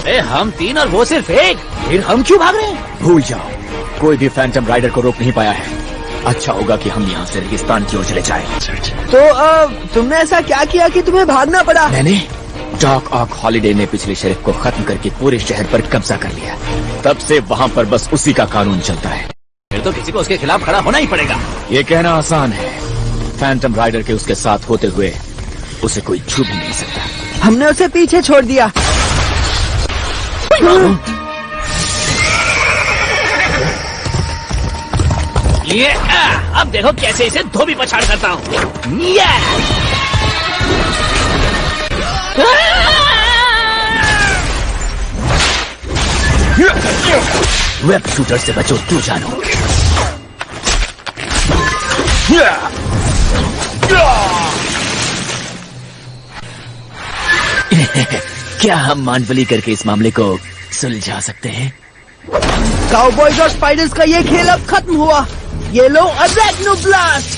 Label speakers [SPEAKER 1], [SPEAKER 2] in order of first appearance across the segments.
[SPEAKER 1] अरे हम 3 और वो सिर्फ 1, फिर हम क्यों भाग रहे हैं?
[SPEAKER 2] भूल जाओ, कोई भी फैंटम राइडर को रोक नहीं पाया है। अच्छा होगा कि हम यहाँ से रेगिस्तान की ओर चले जाएं।
[SPEAKER 3] तो तुमने ऐसा क्या किया कि तुम्हें भागना पड़ा?
[SPEAKER 2] मैंने डॉक ऑक हॉलिडे ने पिछले शरीफ को खत्म करके पूरे शहर पर कब्जा कर लिया। तब से वहाँ पर बस उसी का कानून चलता है।
[SPEAKER 1] फिर तो किसी को उसके खिलाफ खड़ा होना ही पड़ेगा।
[SPEAKER 2] ये कहना आसान है, फैंटम राइडर के उसके साथ होते हुए उसे कोई छू भी नहीं सकता।
[SPEAKER 3] हमने उसे पीछे छोड़ दिया।
[SPEAKER 1] ये अब देखो कैसे इसे धोबी पछाड़ करता हूँ।
[SPEAKER 2] वेब शूटर से बचो तू जानो। क्या हम मानवली करके इस मामले को सुलझा सकते हैं?
[SPEAKER 3] काउबॉयज और स्पाइडर्स का ये खेल अब खत्म हुआ। ये लो अरैक्नो ब्लास्ट।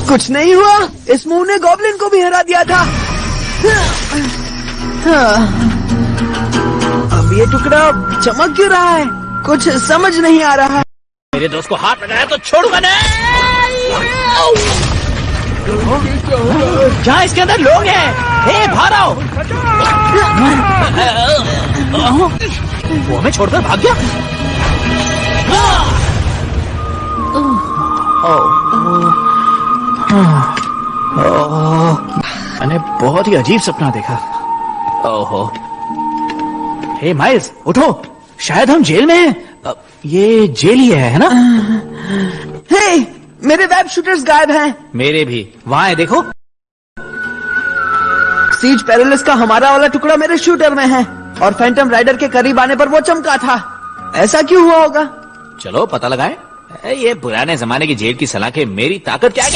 [SPEAKER 3] कुछ नहीं हुआ, इस मूव ने गॉब्लिन को भी हरा दिया था। अब ये टुकड़ा चमक क्यों रहा है? कुछ समझ नहीं आ रहा।
[SPEAKER 1] मेरे दोस्त को हाथ लगाया तो छोड़ूंगा नहीं। क्या इसके अंदर लोग हैं? हे बाहर आओ। वो हमें छोड़कर भाग गया। मैंने बहुत ही अजीब सपना देखा। ओहो, हे माइल्स उठो, शायद हम जेल में हैं। ये जेल ही है ना?
[SPEAKER 3] हे, मेरे वेब शूटर्स गायब हैं।
[SPEAKER 1] मेरे भी वहाँ है, देखो।
[SPEAKER 3] सीज पेरिलस का हमारा वाला टुकड़ा मेरे शूटर में है और फैंटम राइडर के करीब आने पर वो चमका था। ऐसा क्यों हुआ होगा?
[SPEAKER 1] चलो पता लगाएं। ये पुराने जमाने की जेल की सलाखें मेरी ताकत क्या है?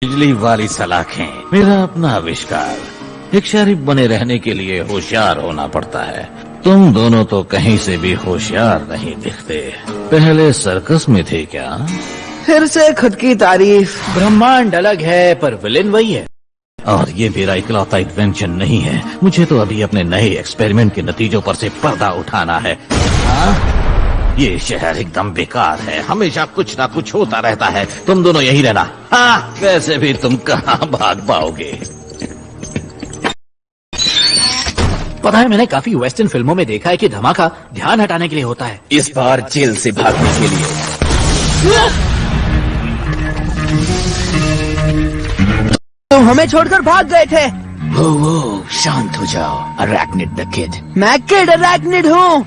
[SPEAKER 4] बिजली वाली सलाखें मेरा अपना आविष्कार। एक शरीफ बने रहने के लिए होशियार होना पड़ता है। तुम दोनों तो कहीं से भी होशियार नहीं दिखते। पहले सर्कस में थे क्या?
[SPEAKER 3] फिर से खुद की तारीफ।
[SPEAKER 1] ब्रह्मांड अलग है पर विलेन वही है।
[SPEAKER 4] और ये मेरा इकलौता इन्वेंशन नहीं है। मुझे तो अभी अपने नए एक्सपेरिमेंट के नतीजों पर से पर्दा उठाना है। ये शहर एकदम बेकार है, हमेशा कुछ ना कुछ होता रहता है। तुम दोनों यही रहना। हाँ, वैसे भी तुम कहाँ भाग पाओगे?
[SPEAKER 1] पता है, मैंने काफी वेस्टर्न फिल्मों में देखा है कि धमाका ध्यान हटाने के लिए होता है।
[SPEAKER 2] इस बार जेल से भागने के लिए।
[SPEAKER 3] तुम हमें छोड़कर भाग गए थे।
[SPEAKER 2] वो शांत हो जाओ, अरैक्निड द किड।
[SPEAKER 3] मैं किड अरैक्निड हूँ।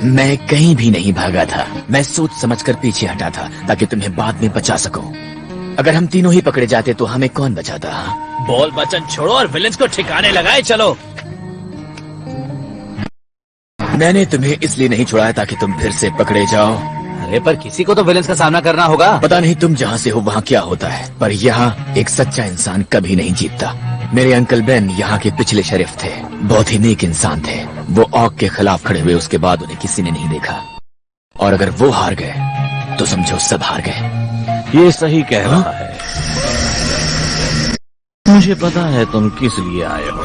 [SPEAKER 2] मैं कहीं भी नहीं भागा था। मैं सोच समझकर पीछे हटा था ताकि तुम्हें बाद में बचा सकूं। अगर हम तीनों ही पकड़े जाते तो हमें कौन बचाता?
[SPEAKER 1] बोल बचन छोड़ो और विलेंस को ठिकाने लगाए चलो।
[SPEAKER 2] मैंने तुम्हें इसलिए नहीं छुड़ाया ताकि तुम फिर से पकड़े जाओ।
[SPEAKER 1] अरे पर किसी को तो विलेंस का सामना करना होगा।
[SPEAKER 2] पता नहीं तुम जहाँ से हो वहाँ क्या होता है, पर यहाँ एक सच्चा इंसान कभी नहीं जीतता। मेरे अंकल बेन यहाँ के पिछले शरीफ थे, बहुत ही नेक इंसान थे। वो ऑक के खिलाफ खड़े हुए उसके बाद उन्हें किसी ने नहीं देखा, और अगर वो हार गए तो समझो सब हार गए।
[SPEAKER 4] ये सही कह रहा है। मुझे पता है तुम किस लिए आए हो।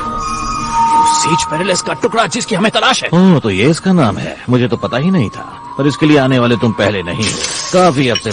[SPEAKER 1] सीज पेरिलस का टुकड़ा जिसकी हमें तलाश है।
[SPEAKER 4] ओह, तो ये इसका नाम है। मुझे तो पता ही नहीं था। पर इसके लिए आने वाले तुम पहले नहीं हो, काफी अब से